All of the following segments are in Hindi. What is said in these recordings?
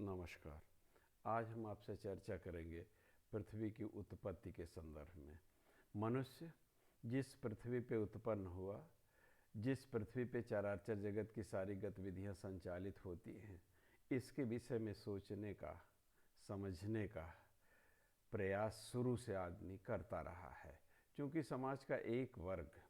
नमस्कार। आज हम आपसे चर्चा करेंगे पृथ्वी की उत्पत्ति के संदर्भ में। मनुष्य जिस पृथ्वी पे उत्पन्न हुआ, जिस पृथ्वी पे चराचर जगत की सारी गतिविधियां संचालित होती हैं, इसके विषय में सोचने का, समझने का प्रयास शुरू से आदमी करता रहा है। क्योंकि समाज का एक वर्ग,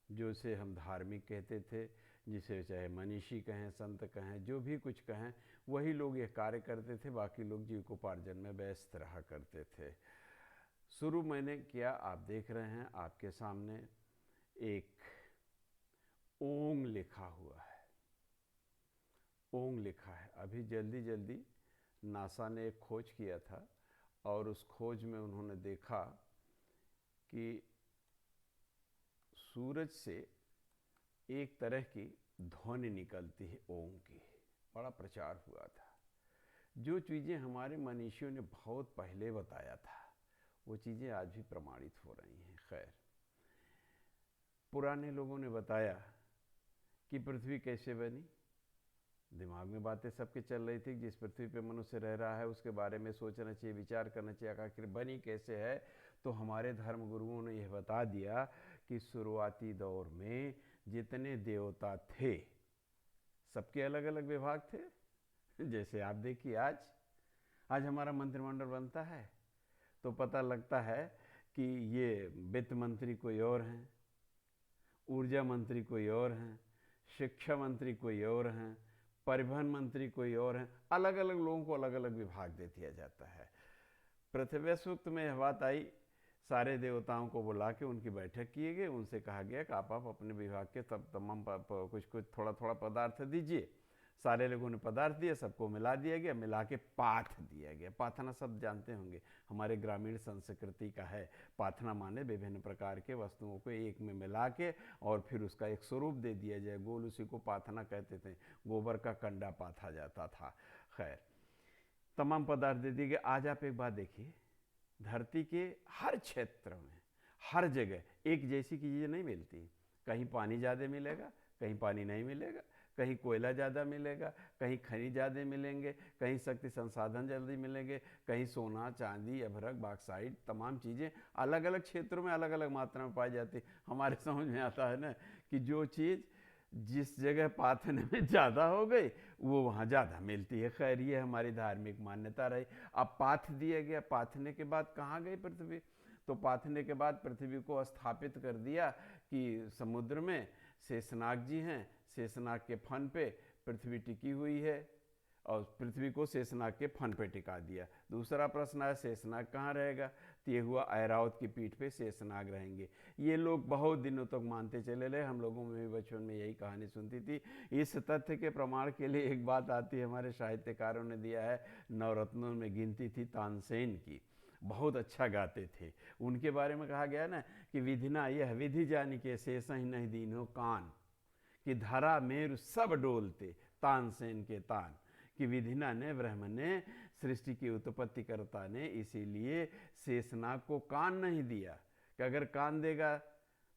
जो इसे हम धार्मिक कहते थे, जिसे चाहे मनीषी कहें, संत कहें, जो भी कुछ कहें, वही लोग ये कार्य करते थे। बाकी लोग जीविकोपार्जन में व्यस्त रहा करते थे। शुरू मैंने किया, आप देख रहे हैं आपके सामने एक ओम लिखा हुआ है। ओम लिखा है। अभी जल्दी जल्दी नासा ने एक खोज किया था और उस खोज में उन्होंने देखा कि सूरज से एक तरह की ध्वनि निकलती है ओम की। बड़ा प्रचार हुआ था। जो चीज़ें हमारे मनीषियों ने बहुत पहले बताया था, वो चीज़ें आज भी प्रमाणित हो रही हैं। खैर, पुराने लोगों ने बताया कि पृथ्वी कैसे बनी। दिमाग में बातें सबके चल रही थी, जिस पृथ्वी पे मनुष्य रह रहा है उसके बारे में सोचना चाहिए, विचार करना चाहिए, आखिर बनी कैसे है। तो हमारे धर्म गुरुओं ने यह बता दिया कि शुरुआती दौर में जितने देवता थे, सबके अलग अलग विभाग थे। जैसे आप देखिए, आज हमारा मंत्रिमंडल बनता है तो पता लगता है कि ये वित्त मंत्री कोई और हैं, ऊर्जा मंत्री कोई और हैं, शिक्षा मंत्री कोई और हैं, परिवहन मंत्री कोई और हैं। अलग अलग लोगों को अलग अलग विभाग दे दिया जाता है। पृथ्वी सूक्त में यह बात आई, सारे देवताओं को बुला के उनकी बैठक किए गए। उनसे कहा गया कि आप अपने विभाग के तमाम कुछ कुछ थोड़ा थोड़ा पदार्थ दीजिए। सारे लोगों ने पदार्थ दिए, सबको मिला दिया गया, मिला के पाथ दिया गया। पाथना शब्द जानते होंगे, हमारे ग्रामीण संस्कृति का है। पाथना माने विभिन्न प्रकार के वस्तुओं को एक में मिला के और फिर उसका एक स्वरूप दे दिया जाए, गोल, उसी को पाथना कहते थे। गोबर का कंडा पाथा जाता था। खैर, तमाम पदार्थ दे दिए गए। आज आप एक बात देखिए, धरती के हर क्षेत्र में, हर जगह एक जैसी चीज़ें नहीं मिलती। कहीं पानी ज़्यादा मिलेगा, कहीं पानी नहीं मिलेगा, कहीं कोयला ज़्यादा मिलेगा, कहीं खनिज ज़्यादा मिलेंगे, कहीं शक्ति संसाधन जल्दी मिलेंगे, कहीं सोना, चांदी, अभ्रक, बॉक्साइट, तमाम चीज़ें अलग अलग क्षेत्रों में अलग अलग मात्रा में पाई जाती। हमारे समझ में आता है ना कि जो चीज़ जिस जगह पाथने में ज़्यादा हो गई, वो वहाँ ज़्यादा मिलती है। खैर, ये हमारी धार्मिक मान्यता रही। अब पाथ दिया गया। पाथने के बाद कहाँ गई पृथ्वी? तो पाथने के बाद पृथ्वी को स्थापित कर दिया कि समुद्र में शेषनाग जी हैं, शेषनाग के फन पे पृथ्वी टिकी हुई है और पृथ्वी को शेषनाग के फन पे टिका दिया। दूसरा प्रश्न है, शेषनाग कहाँ रहेगा? तो ये हुआ ऐरावत की पीठ पे शेषनाग रहेंगे। ये लोग बहुत दिनों तक मानते चले रहे। हम लोगों में भी बचपन में यही कहानी सुनती थी। इस तथ्य के प्रमाण के लिए एक बात आती है, हमारे साहित्यकारों ने दिया है, नवरत्नों में गिनती थी तानसेन की। बहुत अच्छा गाते थे। उनके बारे में कहा गया ना कि विधिना यह विधि जानी के शेष ही नहीं दीनो कान, कि धरा मेरु सब डोलते तानसेन के तान। कि विधिना ने, ब्रह्म ने, सृष्टि की उत्पत्ति करता ने इसीलिए शेषनाग को कान नहीं दिया कि अगर कान देगा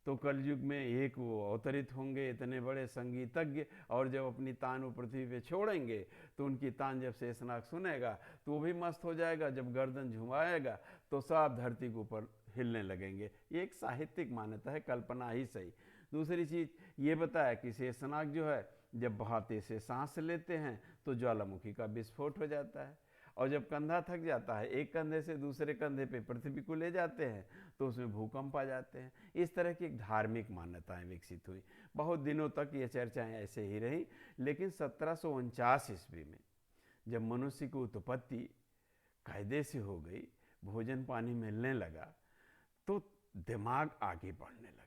तो कलयुग में एक वो अवतरित होंगे, इतने बड़े संगीतज्ञ, और जब अपनी तान वो पृथ्वी पे छोड़ेंगे तो उनकी तान जब शेषनाग सुनेगा तो वो भी मस्त हो जाएगा। जब गर्दन झुमाएगा तो सब धरती के ऊपर हिलने लगेंगे। ये एक साहित्यिक मान्यता है, कल्पना ही सही। दूसरी चीज़ ये बताया कि शेषनाग जो है, जब बहाते से सांस लेते हैं तो ज्वालामुखी का विस्फोट हो जाता है, और जब कंधा थक जाता है, एक कंधे से दूसरे कंधे पे पृथ्वी को ले जाते हैं तो उसमें भूकंप आ जाते हैं। इस तरह की एक धार्मिक मान्यताएं विकसित हुई। बहुत दिनों तक ये चर्चाएं ऐसे ही रही। लेकिन 1749 ईस्वी में जब मनुष्य की उत्पत्ति कायदे से हो गई, भोजन पानी मिलने लगा, तो दिमाग आगे बढ़ने लगा।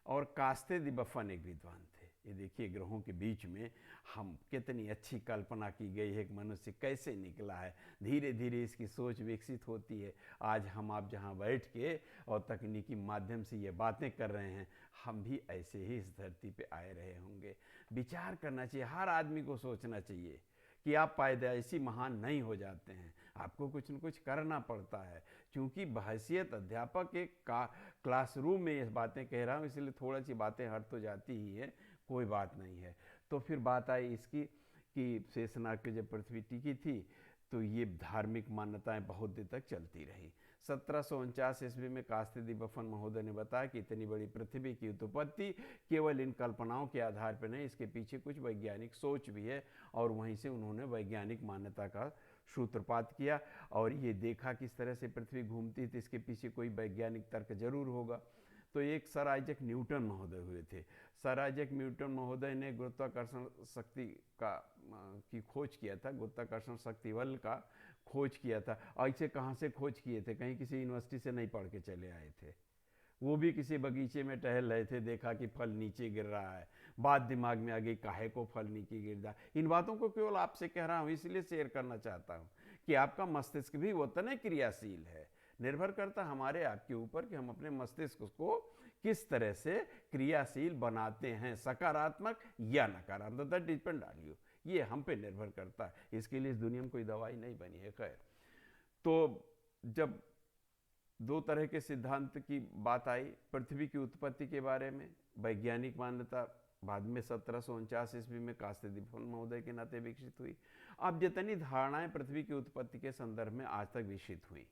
और कास्ते दी बफन एक विद्वान थे। ये देखिए, ग्रहों के बीच में हम कितनी अच्छी कल्पना की गई है, एक मनुष्य कैसे निकला है। धीरे धीरे इसकी सोच विकसित होती है। आज हम आप जहाँ बैठ के और तकनीकी माध्यम से ये बातें कर रहे हैं, हम भी ऐसे ही इस धरती पे आए रहे होंगे। विचार करना चाहिए, हर आदमी को सोचना चाहिए कि आप पैदाइशी महान नहीं हो जाते हैं, आपको कुछ न कुछ करना पड़ता है। क्योंकि बहैसियत अध्यापक एक क्लासरूम में ये बातें कह रहा हूँ, इसलिए थोड़ा सी बातें हट तो जाती ही है, कोई बात नहीं है। तो फिर बात आई इसकी कि शेषनाग पे जब पृथ्वी टिकी थी तो ये धार्मिक मान्यताएं बहुत दिन तक चलती रही। 1749 ईस्वी में कास्तेदी बफन महोदय ने बताया कि इतनी बड़ी पृथ्वी की उत्पत्ति केवल इन कल्पनाओं के आधार पर नहीं, इसके पीछे कुछ वैज्ञानिक सोच भी है, और वहीं से उन्होंने वैज्ञानिक मान्यता का सूत्रपात किया और ये देखा किस तरह से पृथ्वी घूमती, तो इसके पीछे कोई वैज्ञानिक तर्क जरूर होगा। तो एक सर आइजैक न्यूटन महोदय हुए थे। सर आइजैक न्यूटन महोदय ने गुरुत्वाकर्षण शक्ति की खोज किया था, गुरुत्वाकर्षण शक्ति बल का खोज किया था। ऐसे कहाँ से खोज किए थे, कहीं किसी यूनिवर्सिटी से नहीं पढ़ के चले आए थे, वो भी किसी बगीचे में टहल रहे थे, देखा कि फल नीचे गिर रहा है, बात दिमाग में आ गई काहे को फल नीचे गिर रहा है। इन बातों को केवल आपसे कह रहा हूँ, इसलिए शेयर करना चाहता हूँ कि आपका मस्तिष्क भी उतना क्रियाशील है। निर्भर करता हमारे आपके ऊपर कि हम अपने मस्तिष्क को किस तरह से क्रियाशील बनाते हैं, सकारात्मक या नकारात्मक, दैट डिपेंड ऑन यू। ये हम पे निर्भर करता है। इसके लिए इस दुनिया में कोई दवाई नहीं बनी है। खैर, तो जब दो तरह के सिद्धांत की बात आई, पृथ्वी की उत्पत्ति के बारे में वैज्ञानिक मान्यता बाद में 1749 ईस्वी में कास्तेदी बफन महोदय के नाते विकसित हुई। अब जितनी धारणाएं पृथ्वी की उत्पत्ति के संदर्भ में आज तक विकसित हुई,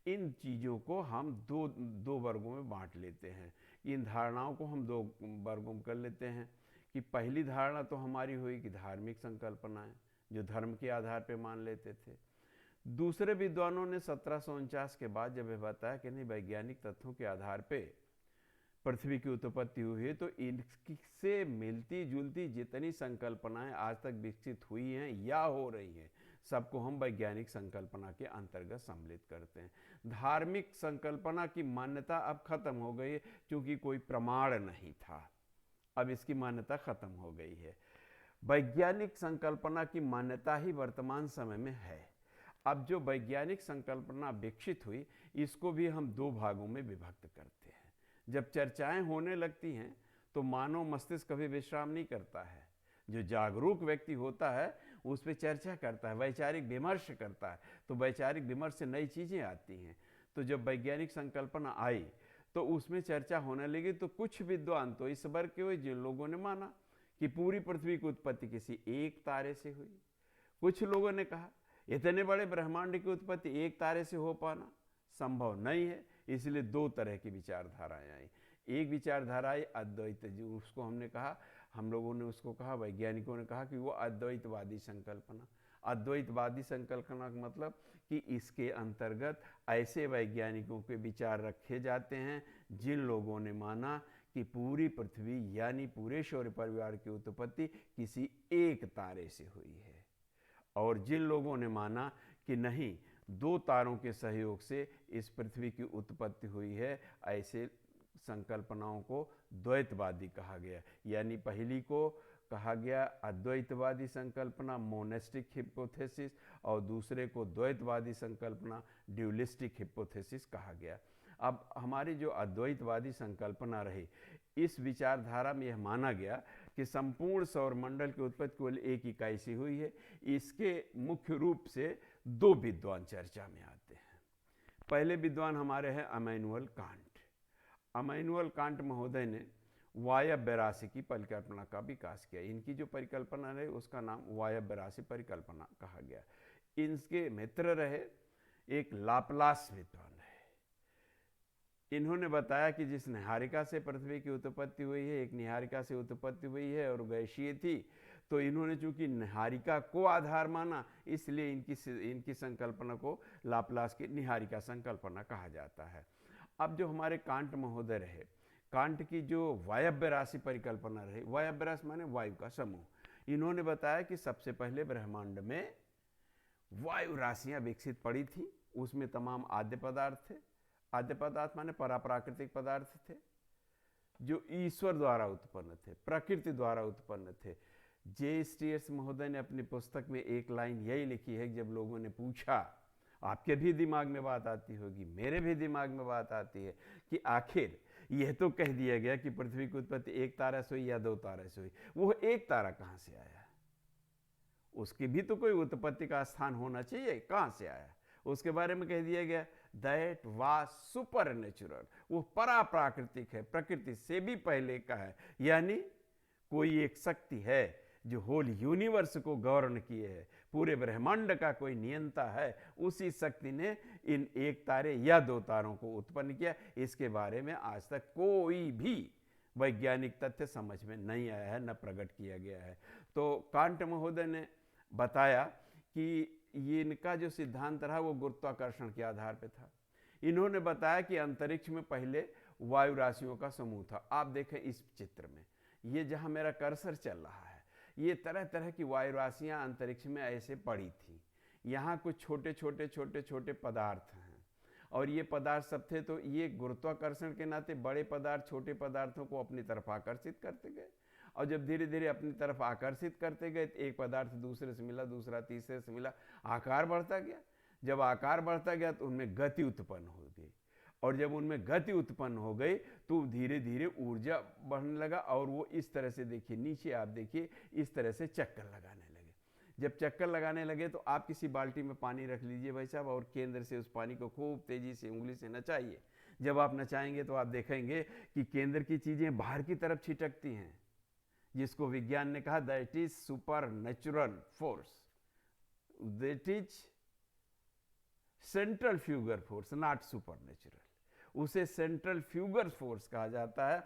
इन चीज़ों को हम दो वर्गों में बांट लेते हैं। इन धारणाओं को हम दो वर्गों में कर लेते हैं कि पहली धारणा तो हमारी हुई कि धार्मिक संकल्पनाएं, जो धर्म के आधार पर मान लेते थे। दूसरे विद्वानों ने 1749 के बाद जब यह बताया कि नहीं, वैज्ञानिक तथ्यों के आधार पे पृथ्वी की उत्पत्ति हुई है, तो इनसे मिलती जुलती जितनी संकल्पनाएं आज तक विकसित हुई हैं या हो रही हैं, सबको हम वैज्ञानिक संकल्पना के अंतर्गत सम्मिलित करते हैं। धार्मिक संकल्पना की मान्यता अब खत्म हो गई है, क्योंकि कोई प्रमाण नहीं था, अब इसकी मान्यता खत्म हो गई है। वैज्ञानिक संकल्पना की मान्यता ही वर्तमान समय में है। अब जो वैज्ञानिक संकल्पना विकसित हुई, इसको भी हम दो भागों में विभक्त करते हैं। जब चर्चाएं होने लगती हैं तो मानव मस्तिष्क कभी विश्राम नहीं करता है। जो जागरूक व्यक्ति होता है उस पर चर्चा करता है, वैचारिक विमर्श करता है, तो वैचारिक विमर्श से नई चीज़ें आती हैं। तो जब वैज्ञानिक संकल्पना आई तो उसमें चर्चा होने लगी, तो कुछ विद्वान तो इस वर्ग के हुए जिन लोगों ने माना कि पूरी पृथ्वी की उत्पत्ति किसी एक तारे से हुई। कुछ लोगों ने कहा इतने बड़े ब्रह्मांड की उत्पत्ति एक तारे से हो पाना संभव नहीं है। इसलिए दो तरह की विचारधाराएं आई। एक विचारधारा आई अद्वैत, जो उसको हमने कहा, हम लोगों ने उसको कहा, वैज्ञानिकों ने कहा कि वो अद्वैतवादी संकल्पना। अद्वैतवादी संकल्पना का मतलब कि इसके अंतर्गत ऐसे वैज्ञानिकों के विचार रखे जाते हैं जिन लोगों ने माना कि पूरी पृथ्वी यानी पूरे सौर परिवार की उत्पत्ति किसी एक तारे से हुई है, और जिन लोगों ने माना कि नहीं, दो तारों के सहयोग से इस पृथ्वी की उत्पत्ति हुई है, ऐसे संकल्पनाओं को द्वैतवादी कहा गया। यानी पहली को कहा गया अद्वैतवादी संकल्पना, मोनेस्टिक हिपोथेसिस, और दूसरे को द्वैतवादी संकल्पना, ड्यूलिस्टिक हिपोथेसिस कहा गया। अब हमारी जो अद्वैतवादी संकल्पना रही, इस विचारधारा में यह माना गया कि संपूर्ण सौरमंडल की उत्पत्ति केवल एक इकाई से हुई है। इसके मुख्य रूप से दो विद्वान चर्चा में आते हैं। पहले विद्वान हमारे हैं इमैनुअल कांट। इमैनुअल कांट महोदय ने वायव्य राशि की परिकल्पना का विकास किया। इनकी जो परिकल्पना रही उसका नाम वायव्य राशि परिकल्पना कहा गया। इनके मित्र रहे एक लाप्लास विद्वान है। इन्होंने बताया कि जिस निहारिका से पृथ्वी की उत्पत्ति हुई है, एक निहारिका से उत्पत्ति हुई है और गैसीय थी, तो इन्होंने चूंकि निहारिका को आधार माना, इसलिए इनकी संकल्पना को लाप्लास की निहारिका संकल्पना कहा जाता है। अब जो हमारे कांट महोदय रहे, कांट की जो वायव्य राशि परिकल्पना रही, वायव्य राशि माने वायु का समूह, इन्होंने बताया कि सबसे पहले ब्रह्मांड में वायु राशियां विकसित पड़ी थी, उसमें तमाम आद्य पदार्थ थे। आद्य पदार्थ माने पराप्राकृतिक पदार्थ थे जो ईश्वर द्वारा उत्पन्न थे, प्रकृति द्वारा उत्पन्न थे। जे स्टीयर्स महोदय ने अपनी पुस्तक में एक लाइन यही लिखी है कि जब लोगों ने पूछा, आपके भी दिमाग में बात आती होगी, मेरे भी दिमाग में बात आती है कि आखिर यह तो कह दिया गया कि पृथ्वी की उत्पत्ति एक तारा से हुई या दो तारे से हुई, वो एक तारा कहाँ से आया? उसकी भी तो कोई उत्पत्ति का स्थान होना चाहिए, कहाँ से आया? उसके बारे में कह दिया गया दैट वाज सुपर नेचुरल, वो पराप्राकृतिक है, प्रकृति से भी पहले का है। यानी कोई एक शक्ति है जो होल यूनिवर्स को गवर्न किए है, पूरे ब्रह्मांड का कोई नियंता है, उसी शक्ति ने इन एक तारे या दो तारों को उत्पन्न किया। इसके बारे में आज तक कोई भी वैज्ञानिक तथ्य समझ में नहीं आया है, न प्रकट किया गया है। तो कांट महोदय ने बताया कि ये इनका जो सिद्धांत रहा वो गुरुत्वाकर्षण के आधार पे था। इन्होंने बताया कि अंतरिक्ष में पहले वायु राशियों का समूह था। आप देखें इस चित्र में, ये जहां मेरा कर्सर चल रहा है, ये तरह तरह की वायु राशियां अंतरिक्ष में ऐसे पड़ी थी। यहाँ कुछ छोटे छोटे छोटे छोटे पदार्थ हैं, और ये पदार्थ सब थे, तो ये गुरुत्वाकर्षण के नाते बड़े पदार्थ छोटे पदार्थों को अपनी तरफ आकर्षित करते गए, और जब धीरे धीरे अपनी तरफ आकर्षित करते गए, एक पदार्थ दूसरे से मिला, दूसरा तीसरे से मिला, आकार बढ़ता गया। जब आकार बढ़ता गया तो उनमें गति उत्पन्न हो गई, और जब उनमें गति उत्पन्न हो गई तो धीरे धीरे ऊर्जा बढ़ने लगा, और वो इस तरह से, देखिए नीचे आप देखिए, इस तरह से चक्कर लगाने लगे। जब चक्कर लगाने लगे तो आप किसी बाल्टी में पानी रख लीजिए भाई साहब, और केंद्र से उस पानी को खूब तेजी से उंगली से नचाइए। जब आप नचाएंगे तो आप देखेंगे कि केंद्र की चीजें बाहर की तरफ छिटकती हैं, जिसको विज्ञान ने कहा that is supernatural force, that is centrifugal force, not supernatural. उसे सेंट्रल फ्यूगर फोर्स कहा जाता है,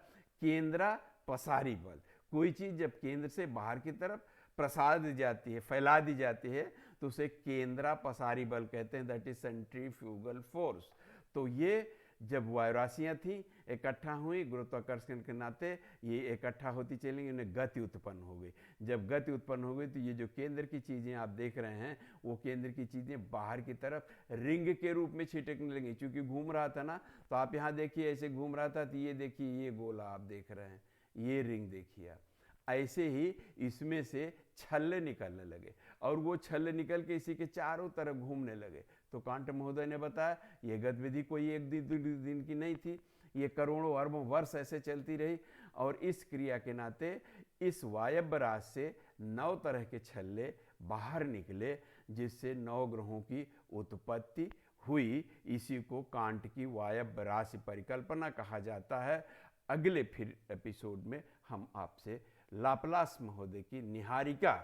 केंद्रा पसारी बल। कोई चीज जब केंद्र से बाहर की तरफ प्रसार दी जाती है, फैला दी जाती है, तो उसे केंद्रा पसारी बल कहते हैं, दैट इज सेंट्रीफ्यूगल फोर्स। तो ये जब वायुराशियां थी इकट्ठा हुई, गुरुत्वाकर्षण के नाते ये इकट्ठा होती चली, उन्हें गति उत्पन्न हो गई। जब गति उत्पन्न हो गई तो ये जो केंद्र की चीजें आप देख रहे हैं, वो केंद्र की चीजें बाहर की तरफ रिंग के रूप में छिटकने लगी। चूंकि घूम रहा था ना, तो आप यहाँ देखिए ऐसे घूम रहा था, तो ये देखिए ये गोला आप देख रहे हैं, ये रिंग देखिए आप, ऐसे ही इसमें से छल्ले निकलने लगे, और वो छल्ले निकल के इसी के चारों तरफ घूमने लगे। तो कांट महोदय ने बताया ये गतिविधि कोई एक दिन की नहीं थी, ये करोड़ों अरबों वर्ष ऐसे चलती रही, और इस क्रिया के नाते इस वायव्य राशि से 9 तरह के छल्ले बाहर निकले, जिससे 9 ग्रहों की उत्पत्ति हुई। इसी को कांट की वायव्य राशि परिकल्पना कहा जाता है। अगले फिर एपिसोड में हम आपसे लाप्लास महोदय की निहारिका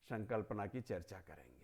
संकल्पना की चर्चा करेंगे।